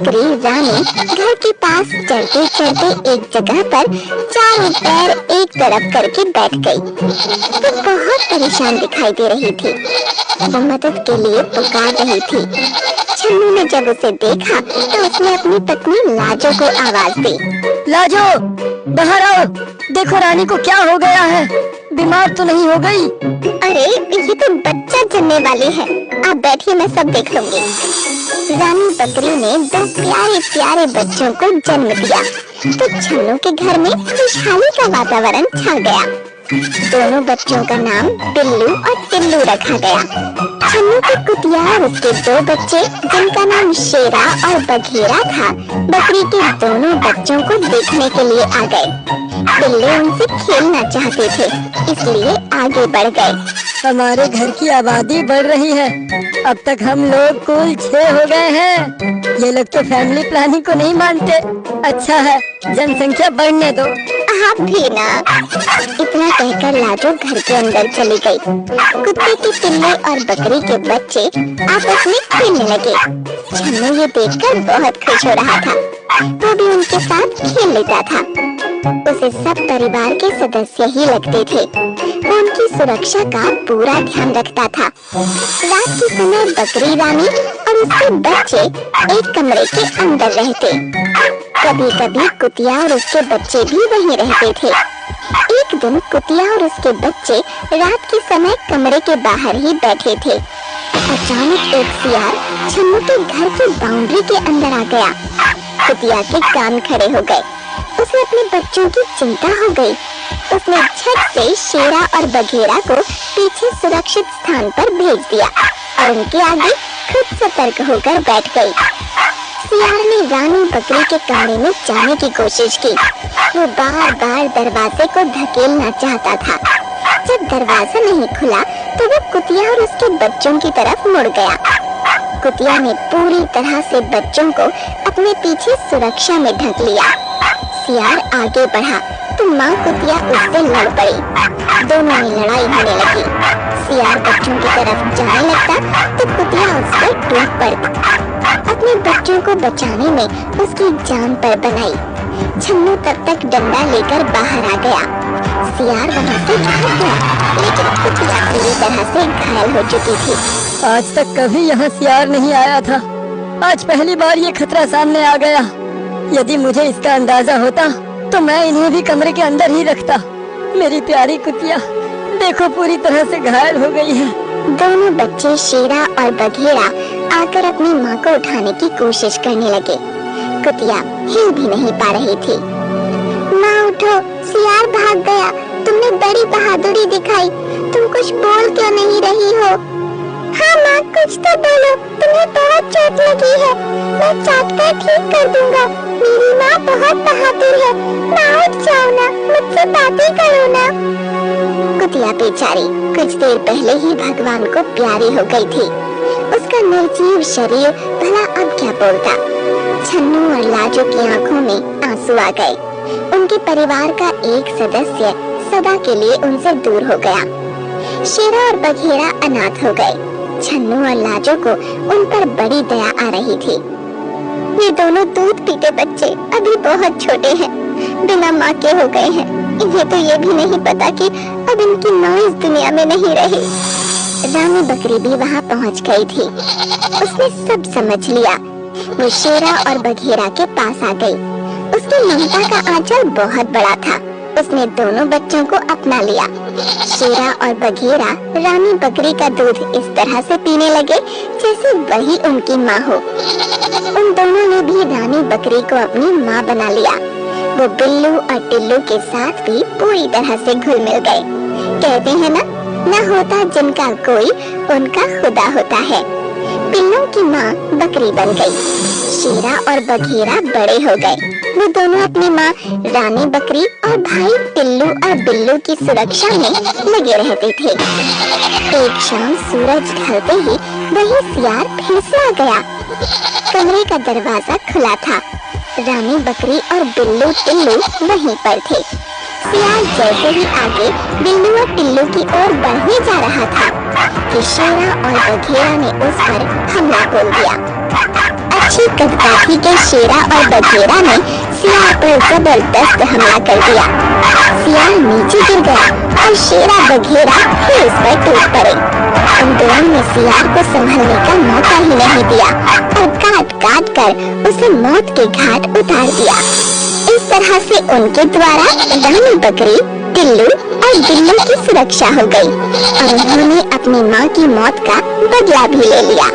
बकरी रानी घर के पास चलते चलते एक जगह पर चारों पैर एक तरफ करके बैठ गई। वो बहुत परेशान दिखाई दे रही थी। वो मदद के लिए पुकार रही थी। छन्नू ने जब उसे देखा तो उसने अपनी पत्नी लाजो को आवाज दी। लाजो, बाहर आओ, देखो रानी को क्या हो गया है, बीमार तो नहीं हो गई? अरे ये तो बच्चा जन्मने वाली है, आप बैठिए, मैं सब देख लूंगी। रानी बकरी ने 2 प्यारे प्यारे बच्चों को जन्म दिया तो छन्नू के घर में खुशहाली का वातावरण छा गया। दोनों बच्चों का नाम बिल्लू और टिल्लू रखा गया। छन्नू की कुतिया और उसके 2 बच्चे जिनका नाम शेरा और बघेरा था, बकरी के दोनों बच्चों को देखने के लिए आ गए। बिल्ली उनसे खेलना चाहते थे, इसलिए आगे बढ़ गए। हमारे घर की आबादी बढ़ रही है, अब तक हम लोग कुल 6 हो गए हैं। ये लोग तो फैमिली प्लानिंग को नहीं मानते। अच्छा है, जनसंख्या बढ़ने दो। आप भी ना। इतना कहकर लाजो घर के अंदर चली गई। कुत्ते के पिल्ले और बकरी के बच्चे आपस में खेलने लगे। छन्नू ये देखकर बहुत खुश हो रहा था। वो भी उनके साथ खेल लेता था। उसे सब परिवार के सदस्य ही लगते थे। वो उनकी सुरक्षा का पूरा ध्यान रखता था। रात के समय बकरी रानी और उसके बच्चे एक कमरे के अंदर रहते। कभी कभी कुतिया और उसके बच्चे भी वहीं रहते थे। एक दिन कुतिया और उसके बच्चे रात के समय कमरे के बाहर ही बैठे थे। अचानक एक सियार छन्नू के घर की बाउंड्री के अंदर आ गया। कुतिया के कान खड़े हो गए। उसे अपने बच्चों की चिंता हो गई। उसने झट से शेरा और बघेरा को पीछे सुरक्षित स्थान पर भेज दिया और उनके आगे खुद सतर्क होकर बैठ गई। सियार ने रानी बकरी के कमरे में जाने की कोशिश की। वो बार बार दरवाजे को धकेलना चाहता था। जब दरवाजा नहीं खुला तो वो कुतिया और उसके बच्चों की तरफ मुड़ गया। कुतिया ने पूरी तरह से बच्चों को अपने पीछे सुरक्षा में ढक लिया। सियार आगे बढ़ा तो माँ कुतिया उससे लड़ पड़ी। दोनों में लड़ाई होने लगी। सियार बच्चों की तरफ जाने लगता तो कुतिया उस पर टूट पड़ती। अपने बच्चों को बचाने में उसकी जान पर बनाई। छन्नू तब तक डंडा लेकर बाहर आ गया। सियार वहाँ से भाग गया, लेकिन कुतिया पूरी तरह से घायल हो चुकी थी। आज तक कभी यहाँ सियार नहीं आया था, आज पहली बार ये खतरा सामने आ गया। यदि मुझे इसका अंदाजा होता तो मैं इन्हें भी कमरे के अंदर ही रखता। मेरी प्यारी कुतिया देखो पूरी तरह से घायल हो गई है। दोनों बच्चे शेरा और बघेरा आकर अपनी माँ को उठाने की कोशिश करने लगे। कुतिया हिल भी नहीं पा रही थी। माँ उठो, सियार भाग गया। तुमने बड़ी बहादुरी दिखाई, तुम कुछ बोल क्यों नहीं रही हो? हाँ माँ, कुछ तो बोलो, तुम्हें बहुत चोट लगी है। मैं चाट कर ठीक कर दूंगा। मेरी माँ बहुत बहादुर है। माँ उठ जाओ ना, मुझसे बातें करो ना। कुतिया बेचारी कुछ देर पहले ही भगवान को प्यारी हो गई थी। उसका निर्जीव शरीर भला अब क्या बोलता। छन्नू और लाजो की आंखों में आंसू आ गए। उनके परिवार का एक सदस्य सदा के लिए उनसे दूर हो गया। शेरा और बघेरा अनाथ हो गए। छन्नू और लाजो को उन पर बड़ी दया आ रही थी। ये दोनों दूध पीते बच्चे अभी बहुत छोटे हैं, बिना माँ के हो गए हैं। इन्हें तो ये भी नहीं पता कि अब इनकी माँ इस दुनिया में नहीं रही। रानी बकरी भी वहाँ पहुँच गई थी। उसने सब समझ लिया। वो शेरा और बघेरा के पास आ गई। उसकी ममता का आंचल बहुत बड़ा था। उसने दोनों बच्चों को अपना लिया। शेरा और बघेरा रानी बकरी का दूध इस तरह से पीने लगे जैसे वही उनकी माँ हो। उन दोनों ने भी रानी बकरी को अपनी माँ बना लिया। वो बिल्लू और टिल्लू के साथ भी पूरी तरह से घुल मिल गए। कहते हैं न होता जिनका कोई, उनका खुदा होता है। बिल्लों की माँ बकरी बन गई। शेरा और बघेरा बड़े हो गए। वो दोनों अपनी माँ रानी बकरी और भाई टिल्लू और बिल्लू की सुरक्षा में लगे रहते थे। एक शाम सूरज ढलते ही वही सियार फिर से आ गया। कमरे का दरवाजा खुला था। रानी बकरी और बिल्लू टिल्लू वहीं पर थे। सियार जैसे ही आगे बिल्लू और टिल्लू की ओर बढ़ने जा रहा था कि शेरा और बघेरा ने उस पर हमला बोल दिया। अच्छी कदकाठी के शेरा और बघेरा ने सियार पर जबरदस्त हमला कर दिया। सियार नीचे गिर गया और शेरा बघेरा फिर उस पर टूट पड़े। उन दोनों ने सियार को संभलने का मौका ही नहीं दिया और काट काट कर उसे मौत के घाट उतार दिया। इस तरह से उनके द्वारा रानी बकरी, टिल्लू और बिल्लू की सुरक्षा हो गई और उन्होंने अपनी माँ की मौत का बदला भी ले लिया।